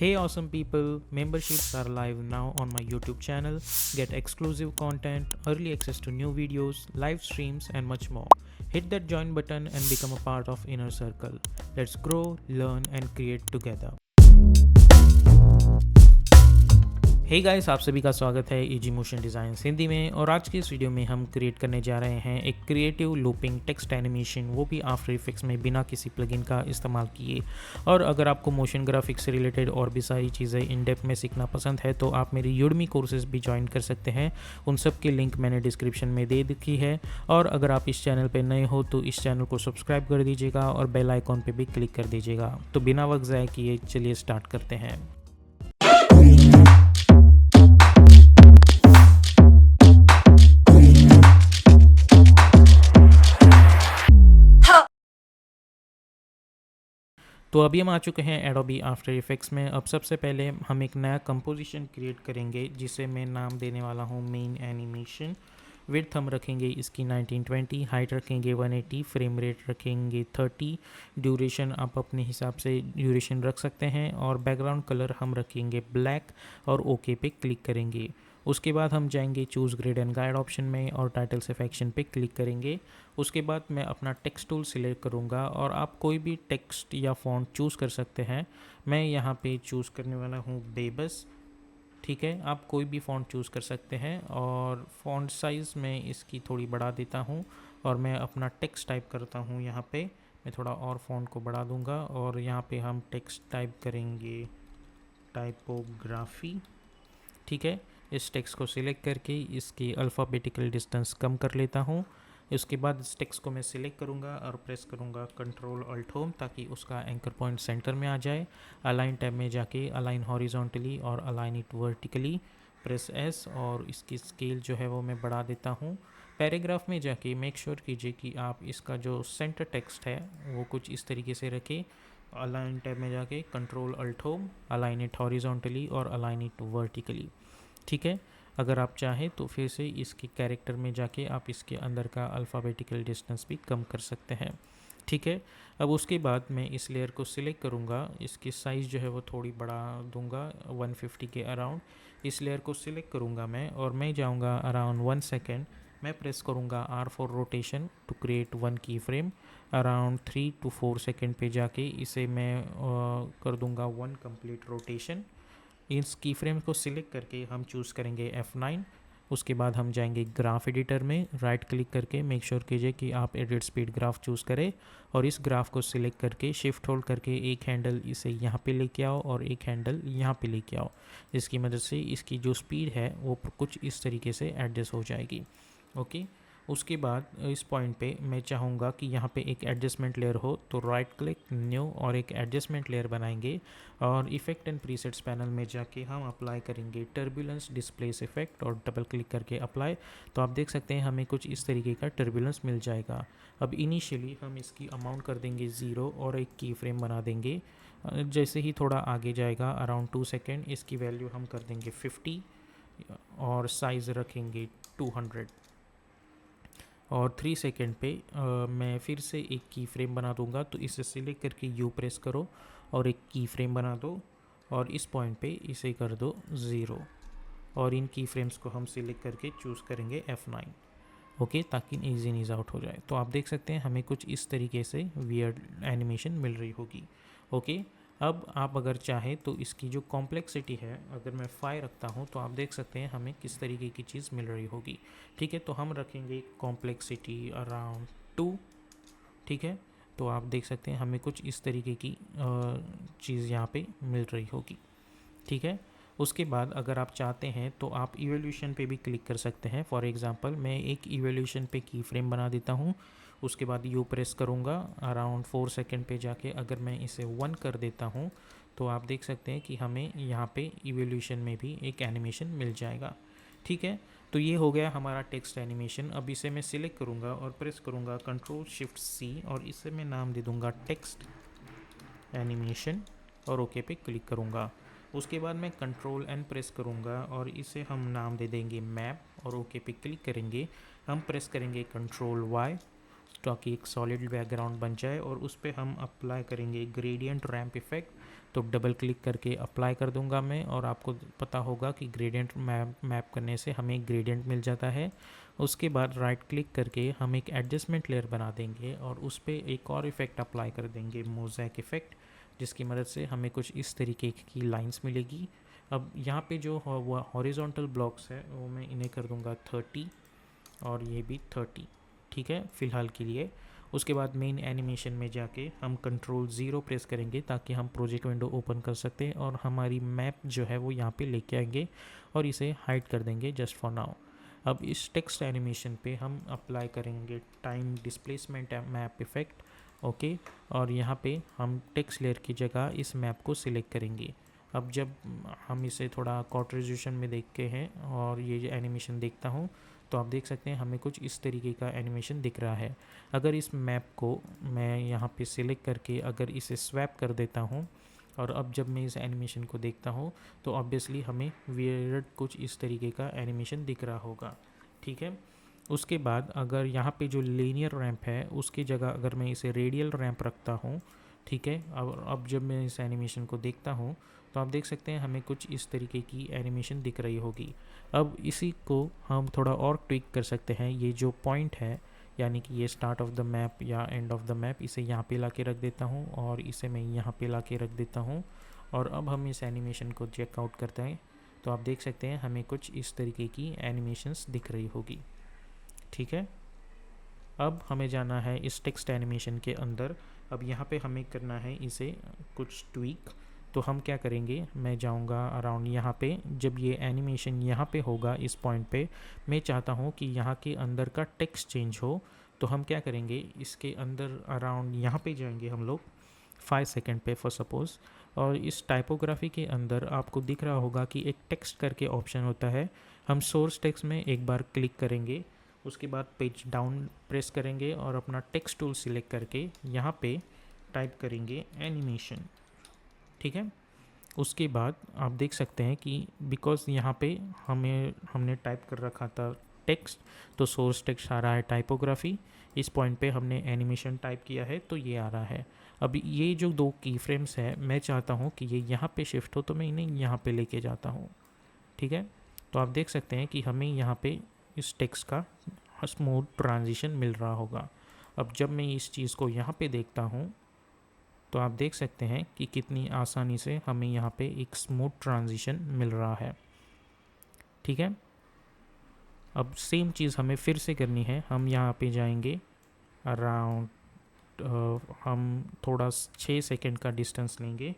Hey awesome people, memberships are live now on my YouTube channel. Get exclusive content, early access to new videos, live streams and much more. Hit that join button and become a part of Inner Circle. Let's grow, learn and create together. Hey guys, आप सभी का स्वागत है easy motion design Hindi में। और आज की इस वीडियो में हम क्रिएट करने जा रहे हैं एक क्रिएटिव लूपिंग टेक्स्ट एनिमेशन, वो भी आफ्टर इफेक्ट्स में बिना किसी प्लगइन का इस्तेमाल किए। और अगर आपको मोशन ग्राफिक्स से रिलेटेड और भी सारी चीज़ें इन डेप्थ में सीखना पसंद है तो आप मेरी यूडमी कोर्सेज भी ज्वाइन कर सकते हैं। उन सब की लिंक मैंने डिस्क्रिप्शन में दे रखी है। और अगर आप इस चैनल पर नए हो तो इस चैनल को सब्सक्राइब कर दीजिएगा और बेल आइकॉन पर भी क्लिक कर दीजिएगा। तो बिना वक्त ज़ाय किए चलिए स्टार्ट करते हैं। तो अभी हम आ चुके हैं एडोबी आफ्टर इफेक्ट्स में। अब सबसे पहले हम एक नया कंपोजिशन क्रिएट करेंगे जिसे मैं नाम देने वाला हूँ मेन एनिमेशन। विड्थ हम रखेंगे इसकी 1920, हाइट रखेंगे 180, फ्रेम रेट रखेंगे 30, ड्यूरेशन आप अपने हिसाब से ड्यूरेशन रख सकते हैं और बैकग्राउंड कलर हम रखेंगे ब्लैक और ओके पे क्लिक करेंगे। उसके बाद हम जाएंगे choose grid and guide option में और टाइटल सेक्शन पे क्लिक करेंगे। उसके बाद मैं अपना टेक्स्ट टूल सिलेक्ट करूँगा और आप कोई भी टेक्स्ट या फॉन्ट चूज़ कर सकते हैं। मैं यहाँ पे चूज़ करने वाला हूँ बेबस। ठीक है, आप कोई भी फ़ॉन्ट चूज़ कर सकते हैं और फ़ॉन्ट साइज़ मैं इसकी थोड़ी बढ़ा देता हूँ और मैं अपना टेक्स्ट टाइप करता हूँ। यहाँ पे मैं थोड़ा और फ़ॉन्ट को बढ़ा दूँगा और यहाँ पे हम टेक्स्ट टाइप करेंगे टाइपोग्राफी। ठीक है, इस टेक्स्ट को सिलेक्ट करके इसकी अल्फ़ाबेटिकल डिस्टेंस कम कर लेता हूँ। उसके बाद इस टेक्स्ट को मैं सिलेक्ट करूँगा और प्रेस करूँगा कंट्रोल अल्ट होम ताकि उसका एंकर पॉइंट सेंटर में आ जाए। अलाइन टैब में जाके अलाइन हॉरिजॉन्टली और align it vertically, press S और इसकी स्केल जो है वो मैं बढ़ा देता हूँ। पैराग्राफ में जाके मेक श्योर कीजिए कि आप इसका जो सेंटर टेक्स्ट है वो कुछ इस तरीके से रखें। अलाइन टैब में जाके control alt home, align it horizontally और अलाइन इट वर्टिकली। ठीक है, अगर आप चाहें तो फिर से इसके कैरेक्टर में जाके आप इसके अंदर का अल्फ़ाबेटिकल डिस्टेंस भी कम कर सकते हैं। ठीक है, अब उसके बाद मैं इस लेयर को सिलेक्ट करूँगा, इसकी साइज़ जो है वो थोड़ी बढ़ा दूँगा 150 के अराउंड। इस लेयर को सिलेक्ट करूँगा मैं और मैं जाऊँगा अराउंड 1 सेकेंड। मैं प्रेस करूँगा R for rotation to create 1 key frame. Around 3 to 4 second पे जाके इसे मैं कर दूँगा 1 कंप्लीट रोटेशन। इस की फ्रेम को सिलेक्ट करके हम चूज़ करेंगे F9। उसके बाद हम जाएंगे ग्राफ एडिटर में, राइट क्लिक करके मेक श्योर कीजिए कि आप एडिट स्पीड ग्राफ चूज़ करें और इस ग्राफ को सिलेक्ट करके शिफ्ट होल्ड करके एक हैंडल इसे यहाँ पे लेके आओ और एक हैंडल यहाँ पे लेके आओ। जिसकी मदद से इसकी जो स्पीड है वो कुछ इस तरीके से एडजस्ट हो जाएगी। ओके, उसके बाद इस पॉइंट पे मैं चाहूँगा कि यहाँ पे एक एडजस्टमेंट लेयर हो, तो राइट क्लिक न्यू और एक एडजस्टमेंट लेयर बनाएंगे और इफेक्ट एंड प्रीसेट्स पैनल में जाके हम अप्लाई करेंगे टर्बुलेंस डिस्प्लेस इफेक्ट और डबल क्लिक करके अप्लाई। तो आप देख सकते हैं हमें कुछ इस तरीके का टर्बुलेंस मिल जाएगा। अब इनिशियली हम इसकी अमाउंट कर देंगे 0 और एक की फ्रेम बना देंगे। जैसे ही थोड़ा आगे जाएगा अराउंड 2 सेकेंड इसकी वैल्यू हम कर देंगे 50 और साइज़ रखेंगे 200 और 3 सेकेंड पे मैं फिर से एक की फ्रेम बना दूंगा। तो इसे सिलेक्ट करके यू प्रेस करो और एक की फ्रेम बना दो और इस पॉइंट पे इसे कर दो 0 और इन की फ्रेम्स को हम सिलेक्ट करके चूज़ करेंगे F9। ओके, ताकि ईज इन ईज आउट हो जाए। तो आप देख सकते हैं हमें कुछ इस तरीके से वियर्ड एनिमेशन मिल रही होगी। ओके, अब आप अगर चाहें तो इसकी जो कॉम्प्लेक्सिटी है अगर मैं 5 रखता हूँ तो आप देख सकते हैं हमें किस तरीके की चीज़ मिल रही होगी। ठीक है, तो हम रखेंगे कॉम्प्लेक्सिटी अराउंड 2। ठीक है, तो आप देख सकते हैं हमें कुछ इस तरीके की चीज़ यहाँ पे मिल रही होगी। ठीक है, उसके बाद अगर आप चाहते हैं तो आप इवोल्यूशन पे भी क्लिक कर सकते हैं। फॉर एग्जांपल मैं एक इवोल्यूशन पे की फ्रेम बना देता हूँ। उसके बाद यू प्रेस करूँगा, अराउंड 4 सेकेंड पे जाके अगर मैं इसे 1 कर देता हूँ तो आप देख सकते हैं कि हमें यहाँ पे इवोल्यूशन में भी एक एनिमेशन मिल जाएगा। ठीक है, तो ये हो गया हमारा टेक्स्ट एनिमेशन। अब इसे मैं सिलेक्ट करूँगा और प्रेस करूँगा कंट्रोल शिफ्ट C और इसे मैं नाम दे दूँगा टेक्स्ट एनिमेशन और ओके पे क्लिक करूँगा। उसके बाद मैं कंट्रोल N प्रेस करूँगा और इसे हम नाम दे देंगे मैप और ओके पे क्लिक करेंगे। हम प्रेस करेंगे कंट्रोल Y ताकि एक सॉलिड बैकग्राउंड बन जाए और उस पर हम अप्लाई करेंगे ग्रेडियंट रैंप इफेक्ट तो डबल क्लिक करके अप्लाई कर दूंगा मैं, और आपको पता होगा कि ग्रेडियंट मैप करने से हमें ग्रेडियंट मिल जाता है। उसके बाद राइट क्लिक करके हम एक एडजस्टमेंट लेयर बना देंगे और उस पर एक और इफ़ेक्ट अप्लाई कर देंगे, मोज़ेक इफ़ेक्ट, जिसकी मदद से हमें कुछ इस तरीके की लाइंस मिलेगी। अब यहाँ पे जो हॉरिजॉन्टल ब्लॉक्स है वो मैं इन्हें कर दूंगा 30 और ये भी 30, ठीक है फ़िलहाल के लिए। उसके बाद मेन एनिमेशन में जाके हम कंट्रोल 0 प्रेस करेंगे ताकि हम प्रोजेक्ट विंडो ओपन कर सकते हैं और हमारी मैप जो है वो यहाँ पे लेके आएंगे और इसे हाइड कर देंगे जस्ट फॉर नाउ। अब इस टेक्स्ट एनिमेशन पे हम अप्लाई करेंगे time displacement map effect, okay. और यहाँ पे हम टेक्स्ट लेयर की जगह इस मैप को सिलेक्ट करेंगे। अब जब हम इसे थोड़ा कॉट रेजोल्यूशन में देखते हैं और ये एनिमेशन देखता हूँ तो आप देख सकते हैं हमें कुछ इस तरीके का एनिमेशन दिख रहा है। अगर इस मैप को मैं यहाँ पे सिलेक्ट करके अगर इसे स्वैप कर देता हूँ और अब जब मैं इस एनिमेशन को देखता हूँ तो ऑब्वियसली हमें वियर्ड कुछ इस तरीके का एनिमेशन दिख रहा होगा, ठीक है। उसके बाद अगर यहाँ पे जो लीनियर रैंप है उसकी जगह अगर मैं इसे रेडियल रैंप रखता हूँ, ठीक है। अब जब मैं इस एनिमेशन को देखता हूँ तो आप देख सकते हैं हमें कुछ इस तरीके की एनिमेशन दिख रही होगी। अब इसी को हम थोड़ा और ट्विक कर सकते हैं। ये जो पॉइंट है यानी कि ये स्टार्ट ऑफ द मैप या एंड ऑफ द मैप, इसे यहाँ पे ला के रख देता हूँ और इसे मैं यहाँ पे ला के रख देता हूँ। और अब हम इस एनिमेशन को चेकआउट करते हैं तो आप देख सकते हैं हमें कुछ इस तरीके की एनिमेशंस दिख रही होगी, ठीक है। अब हमें जाना है इस टेक्स्ट एनिमेशन के अंदर। अब यहाँ पे हमें करना है इसे कुछ ट्वीक। तो हम क्या करेंगे, मैं जाऊँगा अराउंड यहाँ पे, जब ये एनिमेशन यहाँ पे होगा इस पॉइंट पे, मैं चाहता हूँ कि यहाँ के अंदर का टेक्स्ट चेंज हो। तो हम क्या करेंगे, इसके अंदर अराउंड यहाँ पे जाएंगे हम लोग 5 सेकेंड पे फॉर सपोज़, और इस टाइपोग्राफी के अंदर आपको दिख रहा होगा कि एक टेक्स्ट करके ऑप्शन होता है। हम सोर्स टेक्स्ट में एक बार क्लिक करेंगे, उसके बाद पेज डाउन प्रेस करेंगे और अपना टेक्स्ट टूल सिलेक्ट करके यहाँ पे टाइप करेंगे एनिमेशन, ठीक है। उसके बाद आप देख सकते हैं कि बिकॉज यहाँ पे हमने टाइप कर रखा था टेक्स्ट, तो सोर्स टेक्स्ट आ रहा है टाइपोग्राफी। इस पॉइंट पे हमने एनिमेशन टाइप किया है तो ये आ रहा है। अब ये जो दो की फ्रेम्स है मैं चाहता हूँ कि ये यहाँ पे शिफ्ट हो, तो मैं इन्हें यहाँ पे लेके जाता हूँ, ठीक है। तो आप देख सकते हैं कि हमें यहाँ पे इस टेक्स्ट का स्मूथ ट्रांजिशन मिल रहा होगा। अब जब मैं इस चीज़ को यहाँ पे देखता हूँ तो आप देख सकते हैं कि कितनी आसानी से हमें यहाँ पे एक स्मूथ ट्रांजिशन मिल रहा है, ठीक है। अब सेम चीज़ हमें फिर से करनी है। हम यहाँ पे जाएंगे अराउंड हम थोड़ा 6 सेकंड का डिस्टेंस लेंगे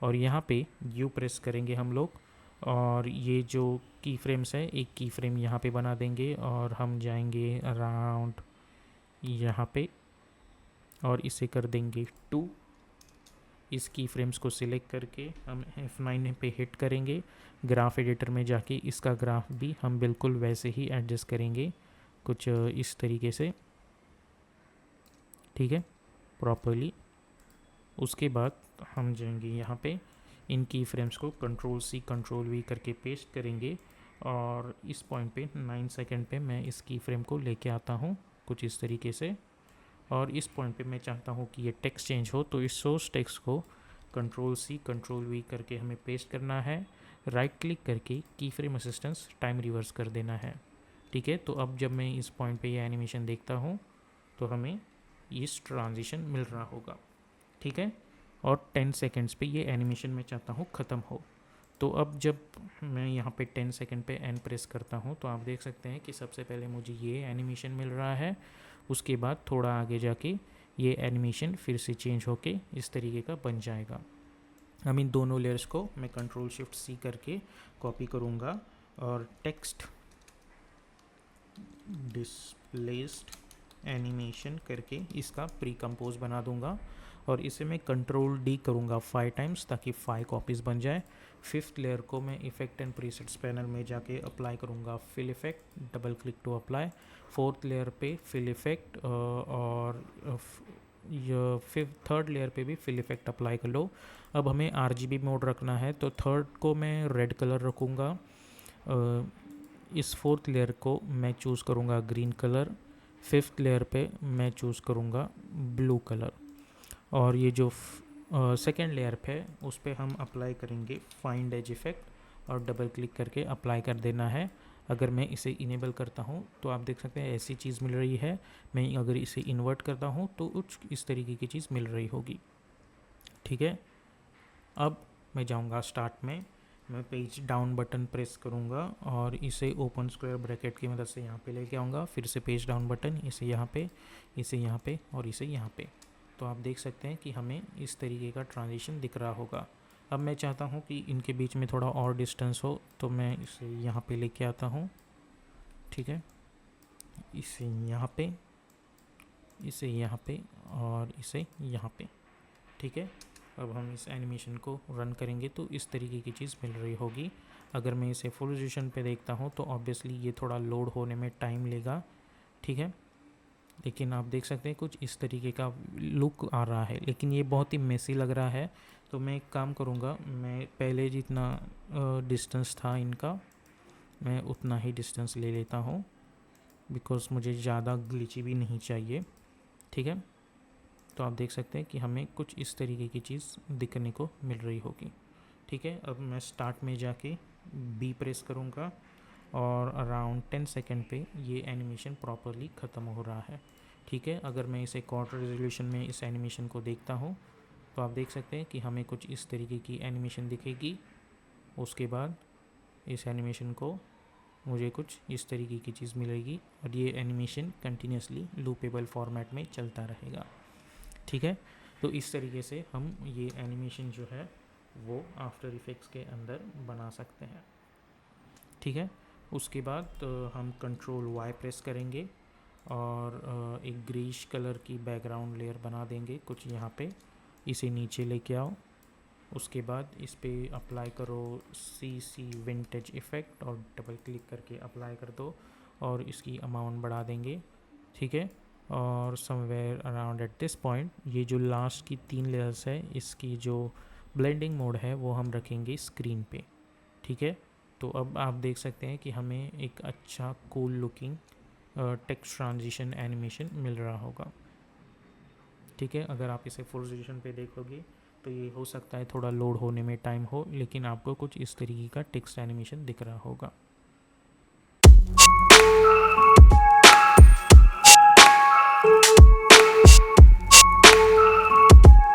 और यहाँ पे यू प्रेस करेंगे हम लोग, और ये जो की फ्रेम्स है एक की फ्रेम यहाँ पे बना देंगे और हम जाएंगे अराउंड यहाँ पे और इसे कर देंगे 2। इस की फ्रेम्स को सिलेक्ट करके हम F9 पे हिट करेंगे। ग्राफ एडिटर में जाके इसका ग्राफ भी हम बिल्कुल वैसे ही एडजस्ट करेंगे कुछ इस तरीके से, ठीक है, प्रॉपरली। उसके बाद हम जाएंगे यहाँ पे इन की फ्रेम्स को कंट्रोल C कंट्रोल V करके पेस्ट करेंगे और इस पॉइंट पे 9 सेकंड पे मैं इस की फ्रेम को लेके आता हूँ कुछ इस तरीके से। और इस पॉइंट पे मैं चाहता हूँ कि ये टेक्स्ट चेंज हो, तो इस सोर्स टेक्स्ट को कंट्रोल C कंट्रोल V करके हमें पेस्ट करना है। राइट क्लिक करके की फ्रेम असिस्टेंस टाइम रिवर्स कर देना है, ठीक है। तो अब जब मैं इस पॉइंट पे ये एनिमेशन देखता हूँ तो हमें इस ट्रांजिशन मिल रहा होगा, ठीक है। और 10 सेकेंड्स पे ये एनिमेशन मैं चाहता हूँ ख़त्म हो। तो अब जब मैं यहाँ पे 10 सेकेंड पे एंड प्रेस करता हूँ तो आप देख सकते हैं कि सबसे पहले मुझे ये एनिमेशन मिल रहा है। उसके बाद थोड़ा आगे जाके ये एनिमेशन फिर से चेंज होके इस तरीके का बन जाएगा। हम इन दोनों लेयर्स को मैं कंट्रोल शिफ्ट C करके कॉपी करूँगा और टेक्स्ट डिस्प्लेस्ड एनिमेशन करके इसका प्री कंपोज बना दूंगा और इसे मैं कंट्रोल D करूँगा 5 टाइम्स ताकि 5 कॉपीज़ बन जाए। 5th लेयर को मैं इफेक्ट एंड प्रीसेट्स पैनल में जाके अप्लाई करूँगा fill effect, double click to apply. 4th layer पे फिल इफेक्ट और थर्ड लेयर पे भी फिल इफेक्ट अप्लाई कर लो। अब हमें RGB मोड रखना है तो थर्ड को मैं रेड कलर रखूँगा। इस 4th लेयर को मैं चूज़ करूँगा ग्रीन कलर। 5th लेयर पे मैं चूज़ करूँगा ब्लू कलर। और ये जो सेकेंड लेयर पे उस पर हम अप्लाई करेंगे फाइंड एज इफेक्ट और डबल क्लिक करके अप्लाई कर देना है। अगर मैं इसे इनेबल करता हूँ तो आप देख सकते हैं ऐसी चीज़ मिल रही है। मैं अगर इसे इन्वर्ट करता हूँ तो कुछ इस तरीके की चीज़ मिल रही होगी। ठीक है, अब मैं जाऊँगा स्टार्ट में, मैं पेज डाउन बटन प्रेस करूँगा और इसे ओपन स्क्वायर ब्रैकेट की मदद से यहाँ पे लेके आऊँगा। फिर से पेज डाउन बटन, इसे यहाँ पे, इसे यहाँ पे और इसे यहाँ पे। तो आप देख सकते हैं कि हमें इस तरीके का ट्रांजिशन दिख रहा होगा। अब मैं चाहता हूँ कि इनके बीच में थोड़ा और डिस्टेंस हो, तो मैं इसे यहाँ पे लेके आता हूँ। ठीक है, इसे यहाँ पे, इसे यहाँ पे और इसे यहाँ पे। ठीक है, अब हम इस एनिमेशन को रन करेंगे तो इस तरीके की चीज़ मिल रही होगी। अगर मैं इसे फुल रेजोल्यूशन पे देखता हूँ तो ऑब्वियसली ये थोड़ा लोड होने में टाइम लेगा। ठीक है, लेकिन आप देख सकते हैं कुछ इस तरीके का लुक आ रहा है, लेकिन ये बहुत ही मेसी लग रहा है। तो मैं एक काम करूँगा, मैं पहले जितना डिस्टेंस था इनका, मैं उतना ही डिस्टेंस ले लेता हूँ, बिकॉज़ मुझे ज़्यादा ग्लिची भी नहीं चाहिए। ठीक है, तो आप देख सकते हैं कि हमें कुछ इस तरीके की चीज़ दिखने को मिल रही होगी। ठीक है, अब मैं स्टार्ट में जाके बी प्रेस करूँगा और अराउंड 10 सेकेंड पे ये एनिमेशन प्रॉपरली ख़त्म हो रहा है। ठीक है, अगर मैं इसे क्वार्टर रेजोल्यूशन में इस एनिमेशन को देखता हूँ तो आप देख सकते हैं कि हमें कुछ इस तरीके की एनिमेशन दिखेगी। उसके बाद इस एनिमेशन को मुझे कुछ इस तरीके की चीज़ मिलेगी और ये एनिमेशन कंटिन्यूसली लूपेबल फॉर्मेट में चलता रहेगा। ठीक है, तो इस तरीके से हम ये एनिमेशन जो है वो आफ्टर इफेक्ट्स के अंदर बना सकते हैं। ठीक है, उसके बाद हम कंट्रोल वाई प्रेस करेंगे और एक ग्रीश कलर की बैकग्राउंड लेयर बना देंगे कुछ यहाँ पे। इसे नीचे लेके आओ, उसके बाद इस पे अप्लाई करो सी विंटेज इफ़ेक्ट और डबल क्लिक करके अप्लाई कर दो और इसकी अमाउंट बढ़ा देंगे। ठीक है, और somewhere around at this point ये जो लास्ट की 3 लेयर्स है इसकी जो ब्लेंडिंग मोड है वो हम रखेंगे स्क्रीन पे। ठीक है, तो अब आप देख सकते हैं कि हमें एक अच्छा cool looking text transition animation मिल रहा होगा। ठीक है, अगर आप इसे फुल रेजोल्यूशन पे देखोगे तो ये हो सकता है थोड़ा लोड होने में टाइम हो, लेकिन आपको कुछ इस तरीके का टेक्स्ट एनिमेशन दिख रहा होगा।